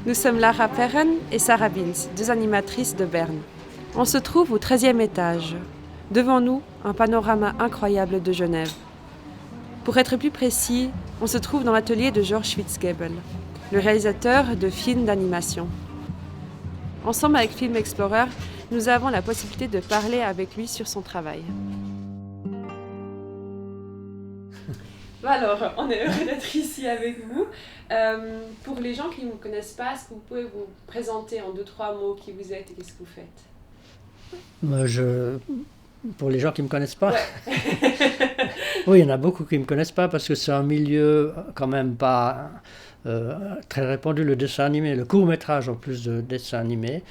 Nous sommes Lara Perren et Sarah Bins, deux animatrices de Berne. On se trouve au 13e étage. Devant nous, un panorama incroyable de Genève. Pour être plus précis, on se trouve dans l'atelier de George Schwitzgebel, le réalisateur de films d'animation. Ensemble avec Film Explorer, nous avons la possibilité de parler avec lui sur son travail. Alors, on est heureux d'être ici avec vous. Pour les gens qui ne vous connaissent pas, est-ce que vous pouvez vous présenter en 2-3 mots qui vous êtes et qu'est-ce que vous faites ? Pour les gens qui ne me connaissent pas, ouais. Oui, il y en a beaucoup qui ne me connaissent pas parce que c'est un milieu quand même pas très répandu, le dessin animé, le court-métrage en plus de dessin animé.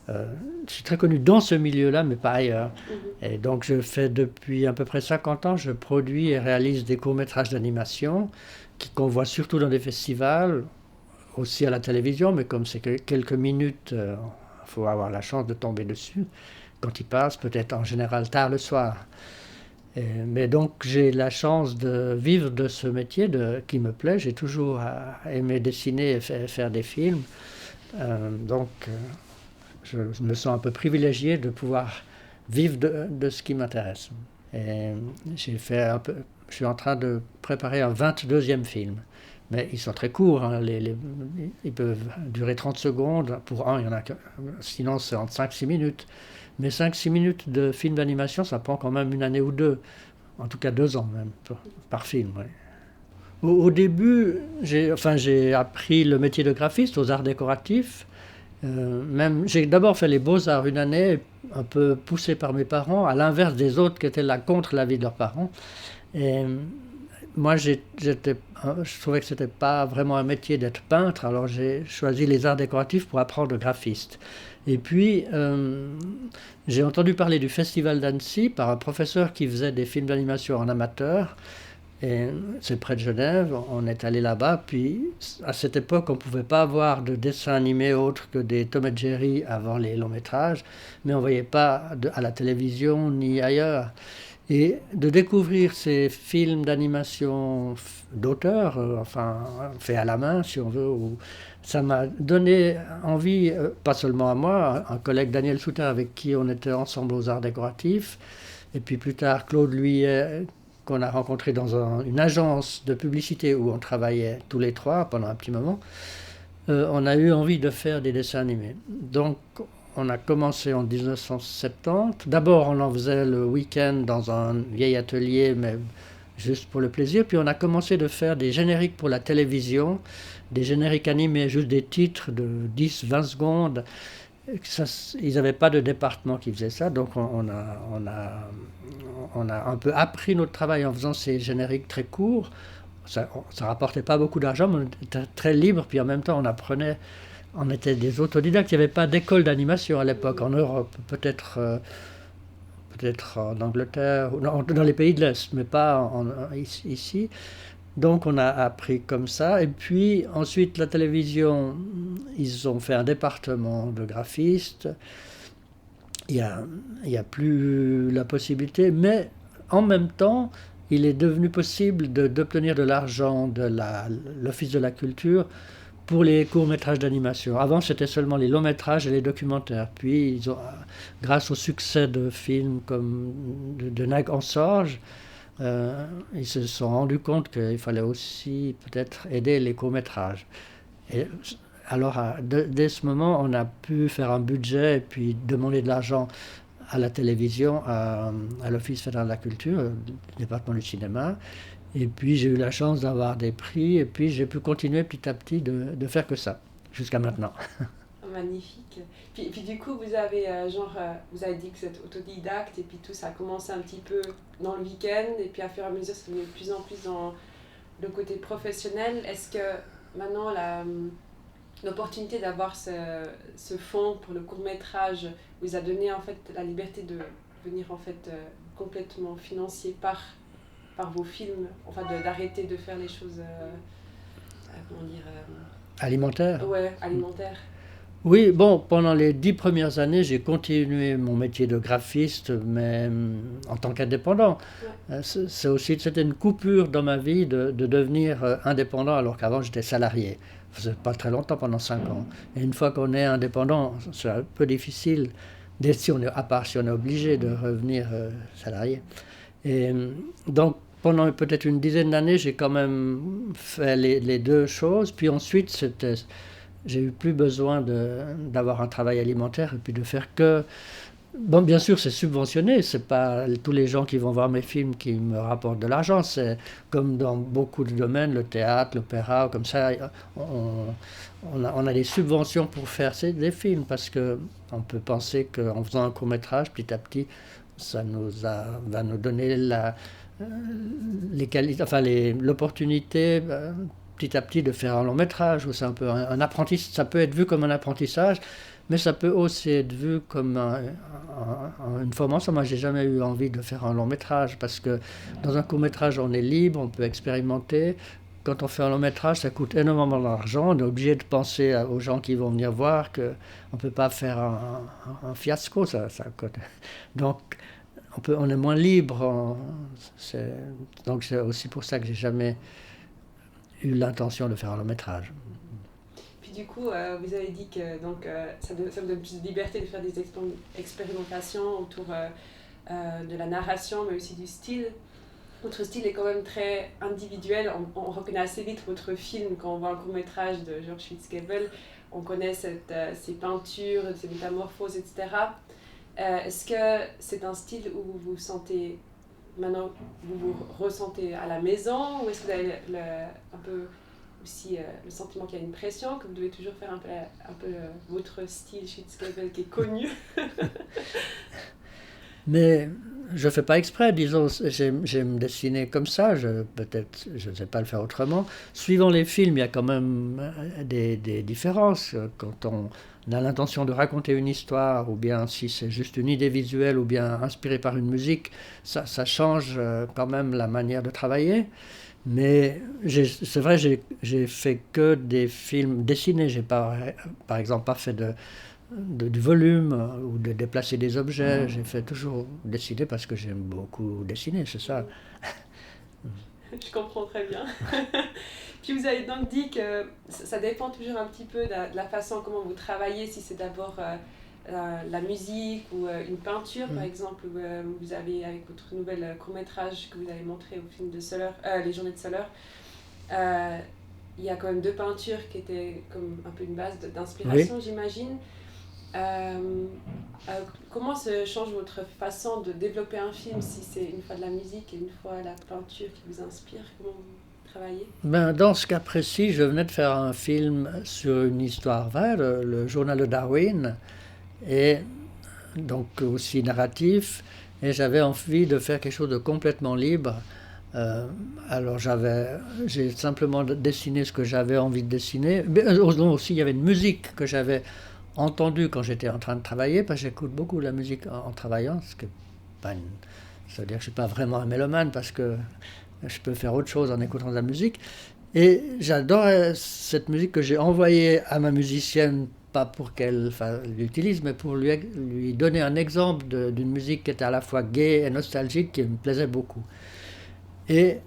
Je suis très connu dans ce milieu-là, mais pas ailleurs. Et donc je fais depuis à peu près 50 ans, je produis et réalise des courts-métrages d'animation qu'on voit surtout dans des festivals, aussi à la télévision, mais comme c'est quelques minutes, il faut avoir la chance de tomber dessus. Quand ils passent, peut-être en général tard le soir. Mais donc j'ai la chance de vivre de ce métier qui me plaît. J'ai toujours aimé dessiner et faire des films. Je me sens un peu privilégié de pouvoir vivre de ce qui m'intéresse. Et je suis en train de préparer un 22e film. Mais ils sont très courts, hein. Ils peuvent durer 30 secondes. Pour un, il y en a sinon c'est entre 5-6 minutes. Mais 5-6 minutes de film d'animation, ça prend quand même une année ou deux. En tout cas 2 ans même, par film. Ouais. Au début, j'ai appris le métier de graphiste aux arts décoratifs. J'ai d'abord fait les beaux-arts une année, un peu poussé par mes parents, à l'inverse des autres qui étaient là contre l'avis de leurs parents. Et moi, je trouvais que ce n'était pas vraiment un métier d'être peintre, alors j'ai choisi les arts décoratifs pour apprendre graphiste. Et puis, j'ai entendu parler du Festival d'Annecy par un professeur qui faisait des films d'animation en amateur. Et c'est près de Genève, on est allé là-bas, puis à cette époque on ne pouvait pas avoir de dessins animés autres que des Tom et Jerry avant les longs métrages, mais on ne voyait pas à la télévision ni ailleurs. Et de découvrir ces films d'animation d'auteur, fait à la main si on veut, ça m'a donné envie, pas seulement à moi, un collègue Daniel Soutin avec qui on était ensemble aux arts décoratifs, et puis plus tard Claude Luyet, qu'on a rencontré dans une agence de publicité où on travaillait tous les trois pendant un petit moment, on a eu envie de faire des dessins animés. Donc on a commencé en 1970. D'abord on en faisait le week-end dans un vieil atelier, mais juste pour le plaisir. Puis on a commencé de faire des génériques pour la télévision, des génériques animés, juste des titres de 10-20 secondes. Ils n'avaient pas de département qui faisait ça, donc on a un peu appris notre travail en faisant ces génériques très courts. Ça rapportait pas beaucoup d'argent, mais on était très libre, puis en même temps on apprenait, on était des autodidactes. Il n'y avait pas d'école d'animation à l'époque en Europe, peut-être en Angleterre, dans les pays de l'Est, mais pas ici. Donc on a appris comme ça, et puis ensuite la télévision, ils ont fait un département de graphistes. Il y a plus la possibilité, mais en même temps, il est devenu possible d'obtenir de l'argent de l'Office de la culture pour les courts-métrages d'animation. Avant, c'était seulement les longs-métrages et les documentaires. Puis, grâce au succès de films comme de Nag en Sorge, ils se sont rendus compte qu'il fallait aussi peut-être aider les courts-métrages. Et alors, dès ce moment, on a pu faire un budget et puis demander de l'argent à la télévision, à l'Office fédéral de la culture, le département du cinéma. Et puis, j'ai eu la chance d'avoir des prix et puis j'ai pu continuer petit à petit de faire que ça, jusqu'à maintenant. Magnifique. Puis du coup, vous avez vous avez dit que vous êtes autodidacte et puis tout ça a commencé un petit peu dans le week-end et puis à fur et à mesure, c'est devenu de plus en plus dans le côté professionnel. Est-ce que maintenant l'opportunité d'avoir ce fonds pour le court-métrage vous a donné en fait la liberté de devenir en fait complètement financier par vos films, enfin d'arrêter de faire les choses Alimentaire. Ouais, alimentaires. Oui, bon, pendant les 10 premières années, j'ai continué mon métier de graphiste, mais en tant qu'indépendant. Ouais. C'était une coupure dans ma vie de devenir indépendant alors qu'avant j'étais salarié. Ça faisait pas très longtemps, pendant 5 ans. Et une fois qu'on est indépendant, c'est un peu difficile, si on est, à part si on est obligé de revenir salarié. Et donc, pendant peut-être une dizaine d'années, j'ai quand même fait les deux choses. Puis ensuite, j'ai eu plus besoin d'avoir un travail alimentaire et puis de faire que... Bon, bien sûr, c'est subventionné. C'est pas tous les gens qui vont voir mes films qui me rapportent de l'argent. C'est comme dans beaucoup de domaines, le théâtre, l'opéra, comme ça. On a des subventions pour faire des films parce que on peut penser qu'en faisant un court métrage, petit à petit, va nous donner les qualités, enfin l'opportunité petit à petit de faire un long métrage. Ou c'est un peu un apprentissage. Ça peut être vu comme un apprentissage, mais ça peut aussi être vu comme une formation. Moi, j'ai jamais eu envie de faire un long métrage parce que dans un court métrage, on est libre, on peut expérimenter. Quand on fait un long métrage, ça coûte énormément d'argent. On est obligé de penser aux gens qui vont venir voir qu'on ne peut pas faire un fiasco. Ça coûte. Donc, on est moins libre. Donc, c'est aussi pour ça que j'ai jamais eu l'intention de faire un long métrage. Puis du coup, vous avez dit que donc, ça vous donne plus de liberté de faire des expérimentations autour de la narration, mais aussi du style. Votre style est quand même très individuel. On reconnaît assez vite votre film quand on voit un court-métrage de George Fitzgerald. On connaît ses peintures, ses métamorphoses, etc. Est-ce que c'est un style où vous vous sentez, maintenant, vous vous ressentez à la maison, ou est-ce que vous avez un peu aussi le sentiment qu'il y a une pression, que vous devez toujours faire un peu votre style Fitzgerald qui est connu? Mais je ne fais pas exprès, disons, j'aime dessiner comme ça, peut-être je ne sais pas le faire autrement. Suivant les films, il y a quand même des différences. Quand on a l'intention de raconter une histoire, ou bien si c'est juste une idée visuelle, ou bien inspiré par une musique, ça change quand même la manière de travailler. Mais c'est vrai, j'ai fait que des films dessinés. J'ai pas, par exemple, pas fait du volume ou de déplacer des objets. J'ai fait toujours dessiner parce que j'aime beaucoup dessiner, c'est ça. Je comprends très bien. Puis vous avez donc dit que ça dépend toujours un petit peu de la façon comment vous travaillez, si c'est d'abord la musique ou une peinture, par exemple. Vous avez, avec votre nouvel court-métrage que vous avez montré au film de Soler, Les Journées de Soler, il y a quand même deux peintures qui étaient comme un peu une base d'inspiration, oui, j'imagine. Comment se change votre façon de développer un film, si c'est une fois de la musique et une fois la peinture qui vous inspire? Comment vous travaillez? Dans ce cas précis, je venais de faire un film sur une histoire vraie, le journal de Darwin, et donc aussi narratif, et j'avais envie de faire quelque chose de complètement libre. Alors j'ai simplement dessiné ce que j'avais envie de dessiner. Mais aussi, il y avait une musique que j'avais entendue quand j'étais en train de travailler, parce que j'écoute beaucoup la musique en travaillant, ça veut dire que je ne suis pas vraiment un mélomane, parce que je peux faire autre chose en écoutant de la musique. Et j'adorais cette musique que j'ai envoyée à ma musicienne, pas pour qu'elle l'utilise, mais pour lui donner un exemple d'une musique qui était à la fois gaie et nostalgique, qui me plaisait beaucoup. Et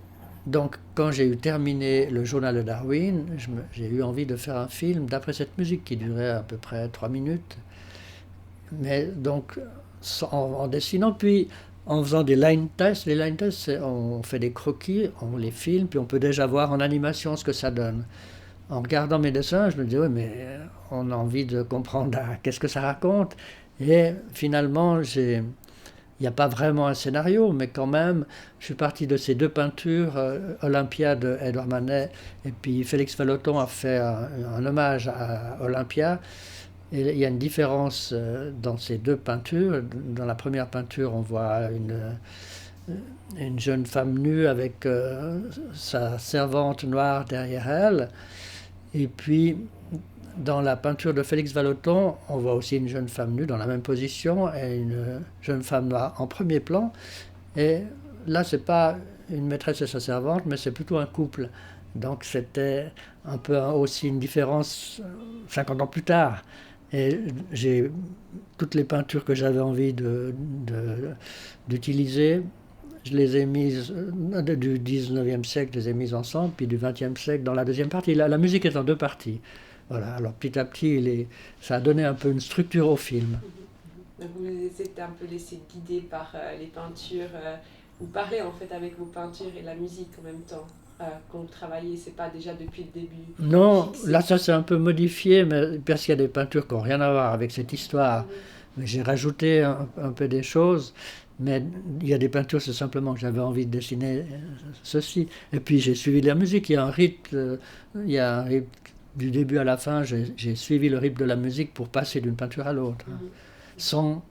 donc, quand j'ai eu terminé le journal de Darwin, j'ai eu envie de faire un film d'après cette musique qui durait à peu près 3 minutes. Mais donc, en dessinant, puis en faisant des line tests. Les line tests, on fait des croquis, on les filme, puis on peut déjà voir en animation ce que ça donne. En regardant mes dessins, je me dis, oui, mais on a envie de comprendre qu'est-ce que ça raconte. Et finalement, il n'y a pas vraiment un scénario, mais quand même, je suis parti de ces deux peintures, Olympia de Édouard Manet, et puis Félix Vallotton a fait un hommage à Olympia. Et il y a une différence dans ces deux peintures. Dans la première peinture, on voit une jeune femme nue avec sa servante noire derrière elle. Et puis, dans la peinture de Félix Vallotton, on voit aussi une jeune femme nue dans la même position et une jeune femme noire en premier plan. Et là, c'est pas une maîtresse et sa servante, mais c'est plutôt un couple. Donc c'était un peu aussi une différence 50 ans plus tard. Et j'ai toutes les peintures que j'avais envie d'utiliser, je les ai mises du 19e siècle, je les ai mises ensemble, puis du 20e siècle dans la deuxième partie. La musique est en deux parties. Voilà, alors petit à petit, ça a donné un peu une structure au film. Donc vous êtes un peu laissé guider par les peintures, vous parlez en fait avec vos peintures et la musique en même temps. Quand vous travaillez, c'est pas déjà depuis le début? Non, fixé. là ça s'est un peu modifié, mais parce qu'il y a des peintures qui n'ont rien à voir avec cette histoire. Mais j'ai rajouté un peu des choses, mais il y a des peintures, c'est simplement que j'avais envie de dessiner ceci. Et puis j'ai suivi la musique, il y a un rythme, il y a un rythme du début à la fin, j'ai suivi le rythme de la musique pour passer d'une peinture à l'autre. Souvent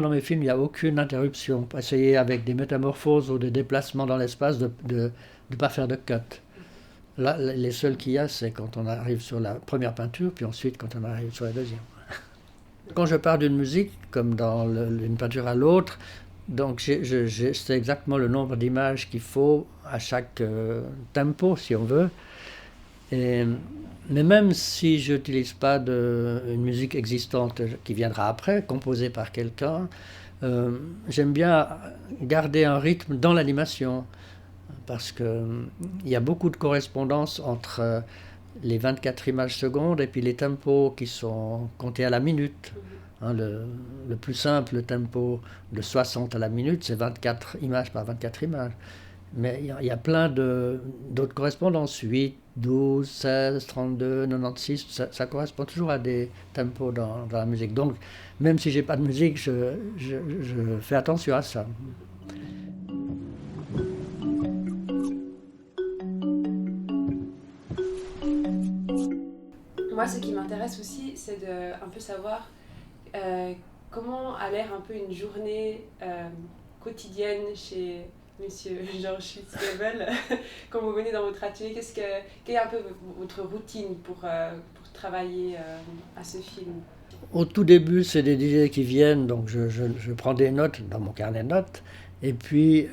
dans mes films, il n'y a aucune interruption. Pour essayer avec des métamorphoses ou des déplacements dans l'espace de ne pas faire de cut. Là, les seuls qu'il y a, c'est quand on arrive sur la première peinture, puis ensuite quand on arrive sur la deuxième. Quand je pars d'une musique, comme dans une peinture à l'autre, donc c'est exactement le nombre d'images qu'il faut à chaque tempo, si on veut. Mais même si je n'utilise pas une musique existante qui viendra après, composée par quelqu'un, j'aime bien garder un rythme dans l'animation, parce qu'il y a beaucoup de correspondance entre les 24 images secondes et puis les tempos qui sont comptés à la minute. Hein, le plus simple, le tempo de 60 à la minute, c'est 24 images par 24 images. Mais il y a plein d'autres correspondances, 8, 12, 16, 32, 96, ça correspond toujours à des tempos dans la musique. Donc, même si j'ai pas de musique, je fais attention à ça. Moi, ce qui m'intéresse aussi, c'est de un peu savoir comment a l'air un peu une journée quotidienne chez Monsieur Georges Schwitzgebel. Quand vous venez dans votre atelier, quelle est un peu votre routine pour travailler à ce film? Au tout début, c'est des idées qui viennent, donc je prends des notes dans mon carnet de notes. Et puis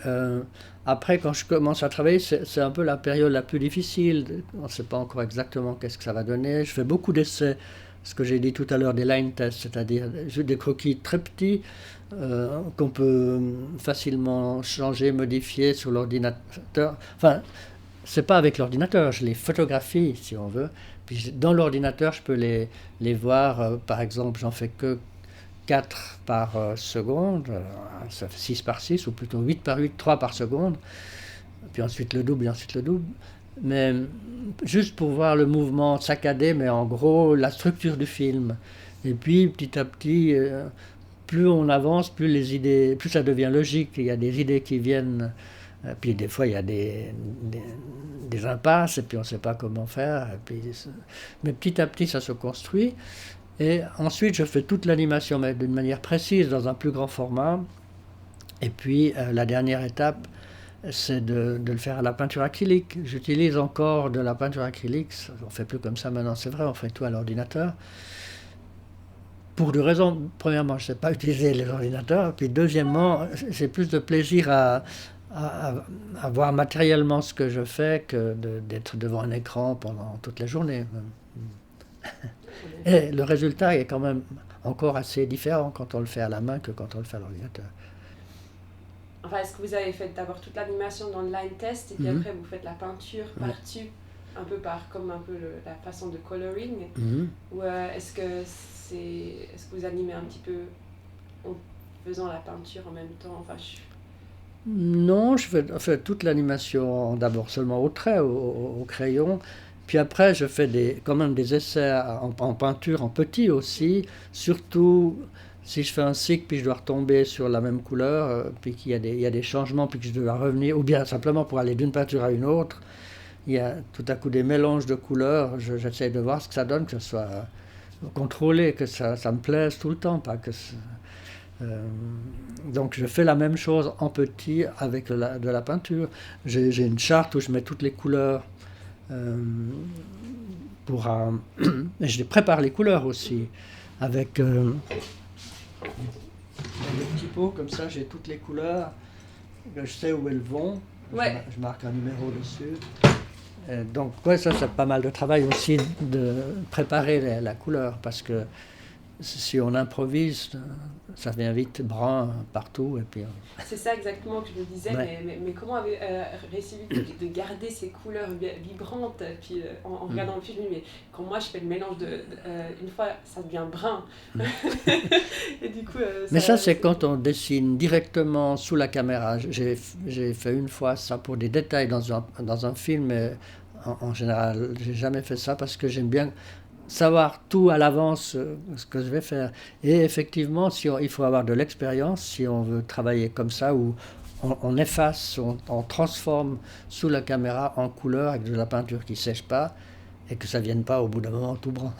après, quand je commence à travailler, c'est un peu la période la plus difficile. On ne sait pas encore exactement qu'est-ce que ça va donner. Je fais beaucoup d'essais, ce que j'ai dit tout à l'heure, des line tests, c'est-à-dire des croquis très petits qu'on peut facilement changer, modifier sur l'ordinateur. Enfin, c'est pas avec l'ordinateur, je les photographie si on veut. Puis dans l'ordinateur, je peux les voir. Par exemple, j'en fais que 4 par seconde, ça fait 6 par 6, ou plutôt 8 par 8, 3 par seconde. Puis ensuite le double, et ensuite le double. Mais juste pour voir le mouvement saccadé, mais en gros, la structure du film. Et puis, petit à petit, plus on avance, plus ça devient logique. Il y a des idées qui viennent. Puis des fois, il y a des impasses, et puis on ne sait pas comment faire. Mais petit à petit, ça se construit. Et ensuite, je fais toute l'animation, mais d'une manière précise, dans un plus grand format. Et puis, la dernière étape, c'est de le faire à la peinture acrylique. J'utilise encore de la peinture acrylique. On ne fait plus comme ça maintenant, c'est vrai, on fait tout à l'ordinateur. Pour deux raisons. Premièrement, je ne sais pas utiliser les ordinateurs. Puis deuxièmement, j'ai plus de plaisir à voir matériellement ce que je fais que d'être devant un écran pendant toute la journée. Et le résultat est quand même encore assez différent quand on le fait à la main que quand on le fait à l'ordinateur. Enfin, est-ce que vous avez fait d'abord toute l'animation dans le line test et puis après vous faites la peinture par-dessus, un peu comme la façon de coloring, ou est-ce que vous animez un petit peu en faisant la peinture en même temps? Non, je fais toute l'animation d'abord seulement au trait, au crayon. Puis après, je fais quand même des essais en peinture, en petit aussi. Surtout si je fais un cycle, puis je dois retomber sur la même couleur, puis qu'il y a des changements, puis que je dois revenir, ou bien simplement pour aller d'une peinture à une autre, il y a tout à coup des mélanges de couleurs. J'essaie de voir ce que ça donne, que ce soit contrôlé, que ça me plaise tout le temps, pas que... donc je fais la même chose en petit avec de la peinture. J'ai une charte où je mets toutes les couleurs et je les prépare les couleurs aussi avec des petits pots comme ça. J'ai toutes les couleurs, je sais où elles vont. Je marque un numéro dessus. Donc ouais, ça c'est pas mal de travail aussi de préparer la couleur, parce que si on improvise, ça devient vite brun partout. Et puis, c'est ça exactement que je me disais, ouais. mais comment avez réussi de garder ces couleurs vibrantes? Puis en regardant le film, je me dis, mais quand moi je fais le mélange une fois, ça devient brun. Et du coup, Mais ça, c'est quand on dessine directement sous la caméra. J'ai fait une fois ça pour des détails dans un film, mais en général, j'ai jamais fait ça parce que j'aime bien savoir tout à l'avance ce que je vais faire. Et effectivement, il faut avoir de l'expérience si on veut travailler comme ça, où on efface, on transforme sous la caméra en couleur avec de la peinture qui ne sèche pas et que ça ne vienne pas au bout d'un moment tout brun.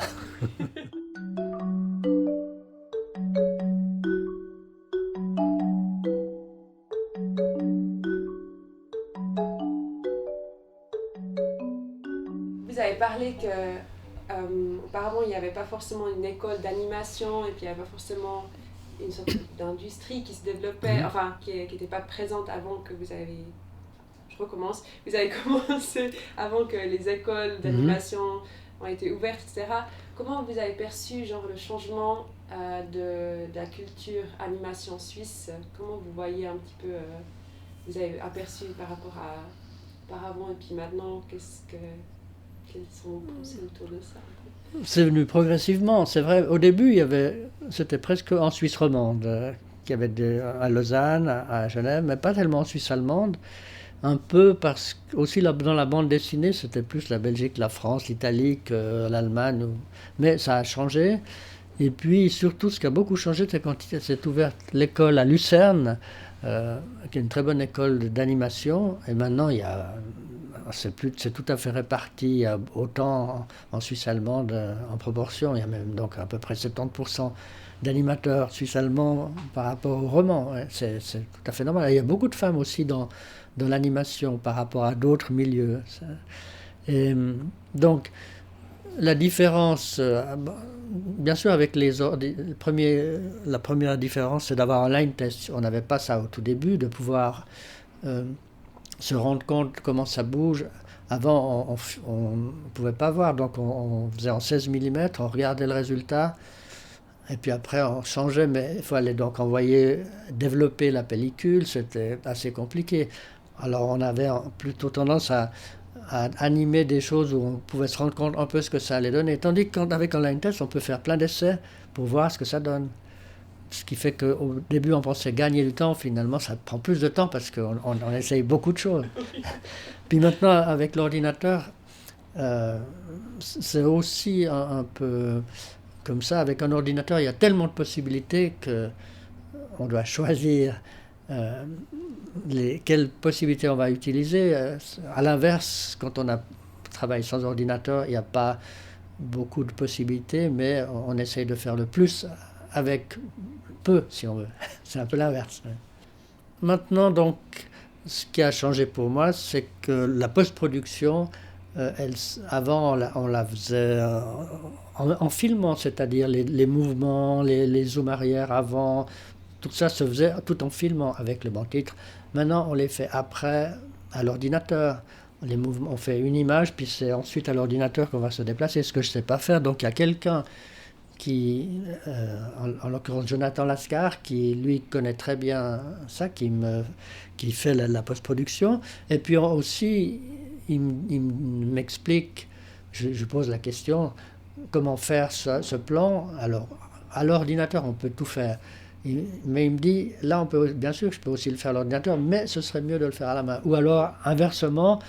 Vous avez parlé que auparavant il n'y avait pas forcément une école d'animation et puis il n'y avait pas forcément une sorte d'industrie qui se développait, enfin qui n'était pas présente avant que vous avez... Je recommence. Vous avez commencé avant que les écoles d'animation ont été ouvertes, etc. Comment vous avez perçu genre, le changement de la culture animation suisse? Comment vous voyez un petit peu, vous avez aperçu par rapport à avant et puis maintenant, quels sont vos pensées autour de ça? C'est venu progressivement, c'est vrai. Au début, c'était presque en Suisse romande, qu'il y avait à Lausanne, à Genève, mais pas tellement en Suisse allemande. Un peu parce que aussi dans la bande dessinée, c'était plus la Belgique, la France, l'Italie que l'Allemagne. Mais ça a changé. Et puis surtout, ce qui a beaucoup changé, c'est quand s'est ouverte l'école à Lucerne, qui est une très bonne école d'animation. Et maintenant, c'est tout à fait réparti. Il y a autant en Suisse allemande en proportion. Il y a même donc à peu près 70% d'animateurs suisses-allemands par rapport au roman. Ouais, c'est tout à fait normal. Et il y a beaucoup de femmes aussi dans l'animation par rapport à d'autres milieux. Et donc, la différence, bien sûr, avec la première différence, c'est d'avoir un line test. On n'avait pas ça au tout début, de pouvoir se rendre compte comment ça bouge. Avant, on ne pouvait pas voir, donc on faisait en 16 mm, on regardait le résultat, et puis après on changeait, mais il fallait donc développer la pellicule, c'était assez compliqué. Alors on avait plutôt tendance à animer des choses où on pouvait se rendre compte un peu ce que ça allait donner. Tandis qu'avec un line test, on peut faire plein d'essais pour voir ce que ça donne. Ce qui fait qu'au début, on pensait gagner du temps. Finalement, ça prend plus de temps parce qu'on essaye beaucoup de choses. Puis maintenant, avec l'ordinateur, c'est aussi un peu comme ça. Avec un ordinateur, il y a tellement de possibilités qu'on doit choisir quelles possibilités on va utiliser. À l'inverse, quand on travaille sans ordinateur, il n'y a pas beaucoup de possibilités, mais on essaye de faire le plus avec peu, si on veut. C'est un peu l'inverse. Maintenant, donc, ce qui a changé pour moi, c'est que la post-production, avant, on la faisait en filmant, c'est-à-dire les mouvements, les zooms arrière avant, tout ça se faisait tout en filmant avec le bon titre. Maintenant, on les fait après à l'ordinateur. Les mouvements, on fait une image, puis c'est ensuite à l'ordinateur qu'on va se déplacer, ce que je ne sais pas faire. Donc il y a quelqu'un qui, en l'occurrence Jonathan Lascar, qui lui connaît très bien ça, qui fait la post-production. Et puis aussi, il m'explique, je pose la question, comment faire ce plan. Alors, à l'ordinateur, on peut tout faire. Mais il me dit, là, bien sûr, je peux aussi le faire à l'ordinateur, mais ce serait mieux de le faire à la main. Ou alors, inversement,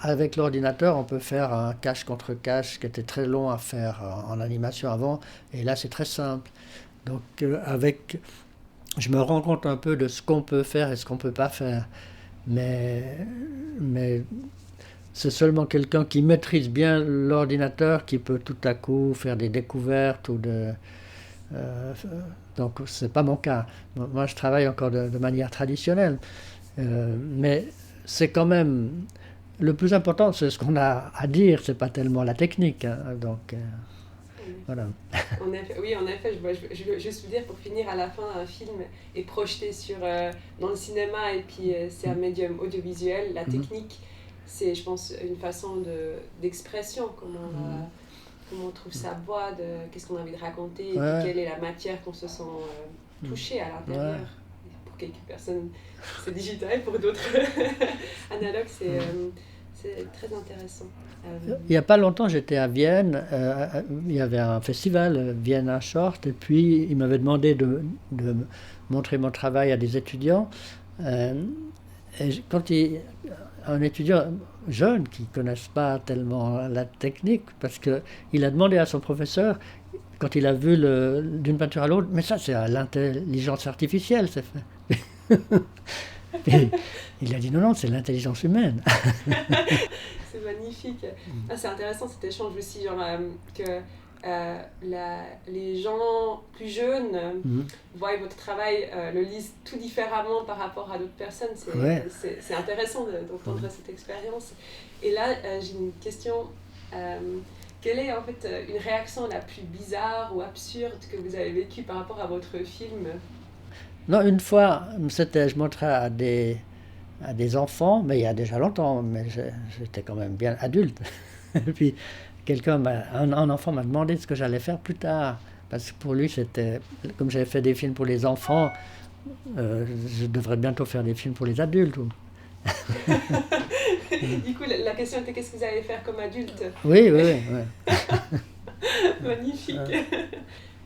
avec l'ordinateur, on peut faire un cache contre cache qui était très long à faire en animation avant, et là, c'est très simple. Donc, je me rends compte un peu de ce qu'on peut faire et ce qu'on ne peut pas faire. Mais c'est seulement quelqu'un qui maîtrise bien l'ordinateur qui peut tout à coup faire des découvertes donc c'est pas mon cas. Moi je travaille encore de manière traditionnelle, mais c'est quand même le plus important, c'est ce qu'on a à dire, c'est pas tellement la technique, hein, donc voilà. Oui, en effet, je veux dire, pour finir, à la fin, un film est projeté dans le cinéma et puis c'est un médium audiovisuel, la technique c'est, je pense, une façon d'expression, comment on trouve sa voix, qu'est-ce qu'on a envie de raconter, et puis quelle est la matière qu'on se sent touché à l'intérieur. Ouais. Pour quelques personnes, c'est digital, pour d'autres, analogue, c'est très intéressant. Il n'y a pas longtemps, j'étais à Vienne, il y avait un festival, Vienna Short, et puis il m'avait demandé de montrer mon travail à des étudiants. Et quand un étudiant jeune qui ne connaisse pas tellement la technique, parce qu'il a demandé à son professeur, quand il a vu d'une peinture à l'autre, mais ça c'est à l'intelligence artificielle, c'est fait. Et il a dit non, c'est l'intelligence humaine. C'est magnifique. C'est intéressant cet échange aussi, genre que les gens plus jeunes voient votre travail, le lisent tout différemment par rapport à d'autres personnes. C'est intéressant d'entendre cette expérience. Et là, j'ai une question. Quelle est en fait une réaction la plus bizarre ou absurde que vous avez vécue par rapport à votre film? Non, une fois, je montrais à des enfants, mais il y a déjà longtemps, mais j'étais quand même bien adulte. Et puis un enfant m'a demandé ce que j'allais faire plus tard, parce que pour lui c'était, comme j'avais fait des films pour les enfants, je devrais bientôt faire des films pour les adultes. Du coup, la question était qu'est-ce que vous allez faire comme adulte? Oui. Magnifique.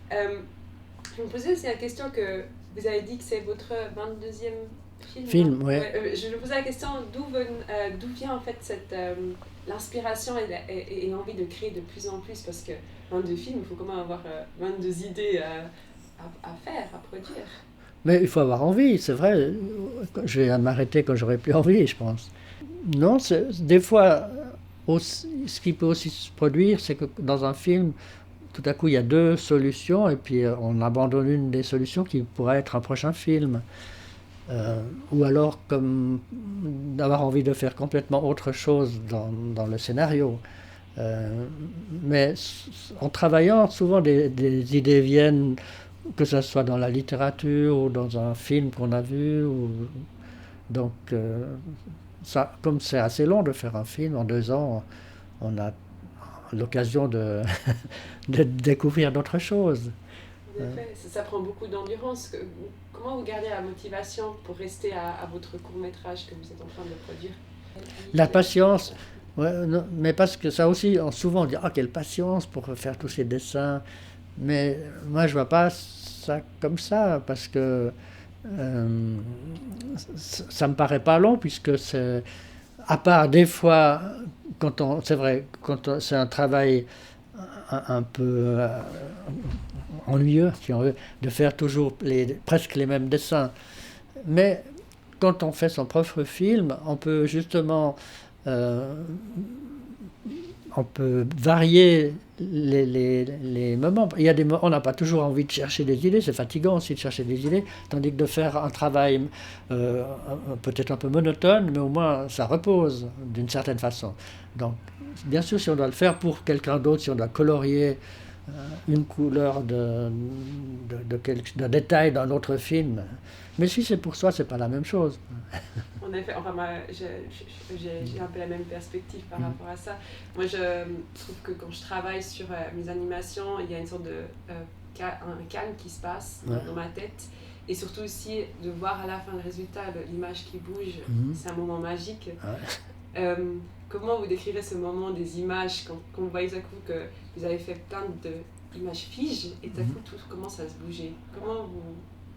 Je me posais aussi la question que vous avez dit que c'est votre 22e film. Oui. Je me posais la question d'où vient en fait l'inspiration et l'envie de créer de plus en plus, parce que 22 films, il faut quand même avoir 22 idées à faire, à produire. Mais il faut avoir envie, c'est vrai. Je vais m'arrêter quand j'aurai plus envie, je pense. Non, des fois, ce qui peut aussi se produire, c'est que dans un film, tout à coup, il y a deux solutions, et puis on abandonne une des solutions qui pourrait être un prochain film. Ou alors, comme d'avoir envie de faire complètement autre chose dans le scénario. Mais en travaillant, souvent des idées viennent, que ce soit dans la littérature ou dans un film qu'on a vu. Donc, comme c'est assez long de faire un film, en 2 ans, on a l'occasion de découvrir d'autres choses. En effet, ça prend beaucoup d'endurance. Comment vous gardez la motivation pour rester à votre court-métrage que vous êtes en train de produire? La patience, ouais, non, mais parce que ça aussi, souvent on dit « Ah, quelle patience pour faire tous ces dessins !» Mais moi, je ne vois pas ça comme ça, parce que ça ne me paraît pas long, puisque c'est, à part des fois, c'est vrai, quand c'est un travail un peu ennuyeux, si on veut, de faire toujours presque les mêmes dessins. Mais quand on fait son propre film, on peut justement on peut varier les moments. Il y a on n'a pas toujours envie de chercher des idées, c'est fatigant aussi de chercher des idées, tandis que de faire un travail peut-être un peu monotone, mais au moins ça repose d'une certaine façon. Donc, bien sûr, si on doit le faire pour quelqu'un d'autre, si on doit colorier une couleur d'un détail d'un autre film, mais si c'est pour soi, c'est pas la même chose. En effet, enfin, j'ai un peu la même perspective par rapport à ça. Moi, je trouve que quand je travaille sur mes animations, il y a une sorte de un calme qui se passe dans ma tête. Et surtout aussi, de voir à la fin le résultat, l'image qui bouge, c'est un moment magique. Comment vous décrivez ce moment des images, quand vous voyez tout à coup que vous avez fait plein d'images figes, et tout à coup tout commence à se bouger?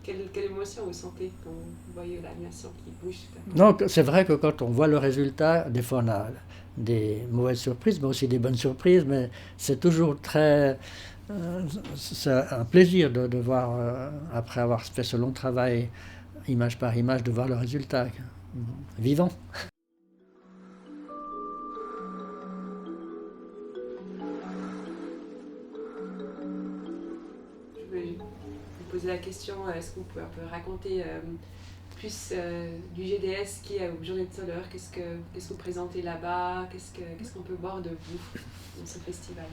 Quelle émotion vous sentez quand vous voyez l'animation qui bouge? Donc, c'est vrai que quand on voit le résultat, des fois on a des mauvaises surprises, mais aussi des bonnes surprises, mais c'est toujours c'est un plaisir de voir, après avoir fait ce long travail, image par image, de voir le résultat vivant. Poser la question, est-ce que vous pouvez un peu raconter plus du GDS qui est aux Journées de Soleure? Qu'est-ce que vous présentez là-bas? Qu'est-ce qu'on peut voir de vous dans ce festival?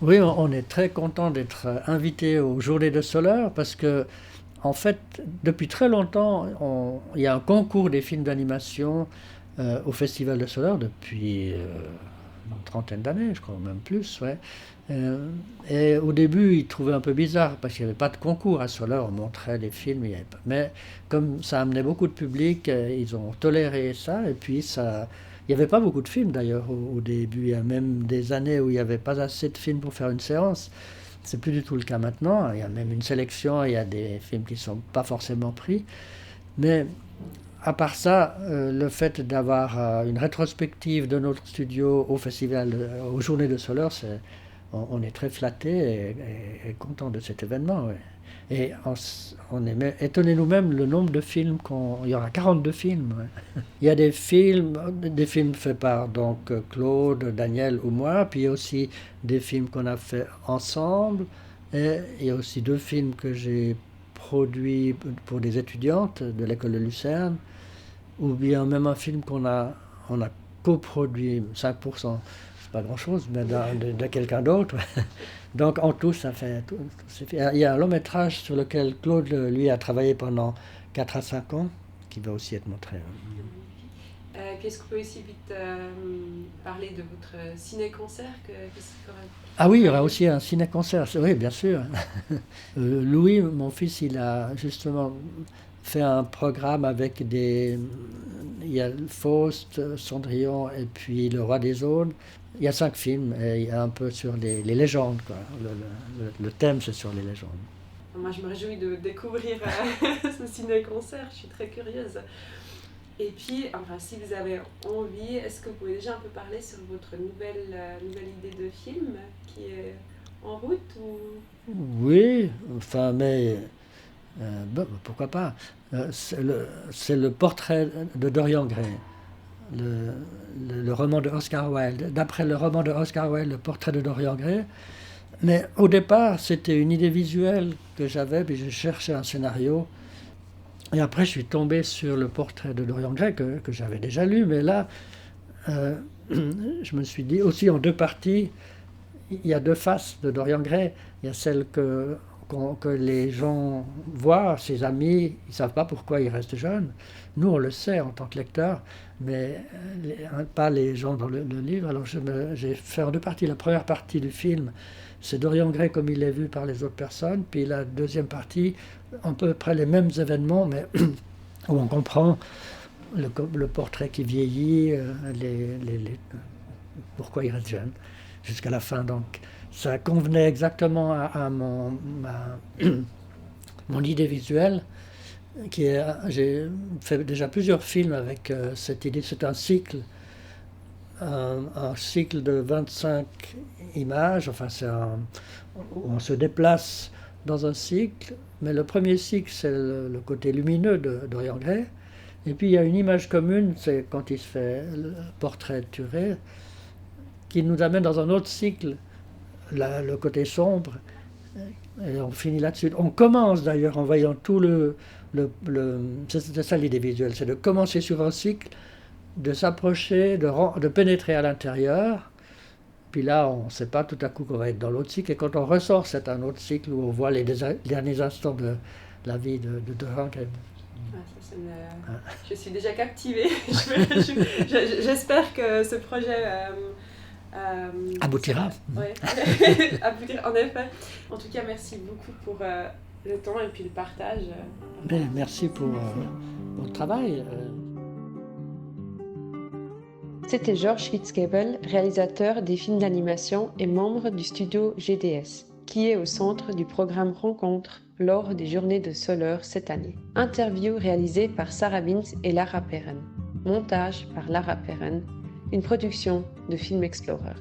Oui, on est très content d'être invité aux Journées de Soleure, parce que, en fait, depuis très longtemps, il y a un concours des films d'animation au Festival de Soleure depuis une trentaine d'années, je crois, même plus, ouais. Et au début, ils trouvaient un peu bizarre parce qu'il n'y avait pas de concours à Soleure, on montrait les films, il y avait pas. Mais comme ça amenait beaucoup de public, ils ont toléré ça. Et puis ça, il n'y avait pas beaucoup de films d'ailleurs au début. Il y a même des années où il n'y avait pas assez de films pour faire une séance. C'est plus du tout le cas maintenant. Il y a même une sélection, il y a des films qui ne sont pas forcément pris. Mais à part ça, le fait d'avoir une rétrospective de notre studio au festival, aux Journées de Soleure, on est très flattés et contents de cet événement. Ouais. Et on est étonnés nous-mêmes le nombre de films il y aura 42 films. Ouais. Il y a des films faits par donc Claude, Daniel ou moi, puis il y a aussi des films qu'on a fait ensemble. Et il y a aussi 2 films que j'ai produits pour des étudiantes de l'école de Lucerne, ou bien même un film on a coproduit 5%, c'est pas grand-chose, mais de quelqu'un d'autre. Donc en tout, ça fait... Il y a un long métrage sur lequel Claude, lui, a travaillé pendant 4 à 5 ans, qui va aussi être montré. Qu'est-ce qu'on peut aussi vite parler de votre ciné-concert Ah oui, il y aura aussi un ciné-concert, oui, bien sûr. Louis, mon fils, il a justement fait un programme avec il y a Faust, Cendrillon et puis Le Roi des Aunes. Il y a 5 films et il y a un peu sur les légendes, quoi. Le thème, c'est sur les légendes. Moi, je me réjouis de découvrir ce ciné-concert, je suis très curieuse. Et puis, enfin, si vous avez envie, est-ce que vous pouvez déjà un peu parler sur votre nouvelle idée de film qui est en route ou... Oui, enfin, mais bon, pourquoi pas. C'est le portrait de Dorian Gray, le roman de Oscar Wilde. D'après le roman de Oscar Wilde, le portrait de Dorian Gray. Mais au départ, c'était une idée visuelle que j'avais, puis j'ai cherché un scénario. Et après, je suis tombé sur le portrait de Dorian Gray que j'avais déjà lu, mais là, je me suis dit aussi en 2 parties, il y a 2 faces de Dorian Gray. Il y a celle que les gens voient, ses amis, ils ne savent pas pourquoi il reste jeune. Nous, on le sait en tant que lecteur, mais pas les gens dans le livre. Alors j'ai fait en 2 parties. La première partie du film, c'est Dorian Gray comme il est vu par les autres personnes. Puis la deuxième partie, à peu près les mêmes événements, mais où on comprend le portrait qui vieillit, pourquoi il reste jeune, jusqu'à la fin. Donc ça convenait exactement à mon idée visuelle. J'ai fait déjà plusieurs films avec cette idée. C'est un cycle, un cycle de 25 images. Enfin, où on se déplace dans un cycle. Mais le premier cycle, c'est le côté lumineux de Dorian Gray. Et puis il y a une image commune, c'est quand il se fait le portrait de Turé, qui nous amène dans un autre cycle, le côté sombre. Et on finit là-dessus. On commence d'ailleurs en voyant tout c'est ça l'idée visuelle, c'est de commencer sur un cycle, de s'approcher, de pénétrer à l'intérieur. Puis là, on ne sait pas tout à coup qu'on va être dans l'autre cycle. Et quand on ressort, c'est un autre cycle où on voit les derniers instants de la vie de Dorian Gray. Je suis déjà captivée. J'espère que ce projet aboutira. Ouais. Aboutira, en effet. En tout cas, merci beaucoup pour le temps et puis le partage. Merci pour votre travail. C'était Georges Fitzgebel, réalisateur des films d'animation et membre du studio GDS, qui est au centre du programme Rencontre lors des Journées de Soleure cette année. Interview réalisée par Sarah Vince et Lara Perren. Montage par Lara Perren. Une production de Film Explorer.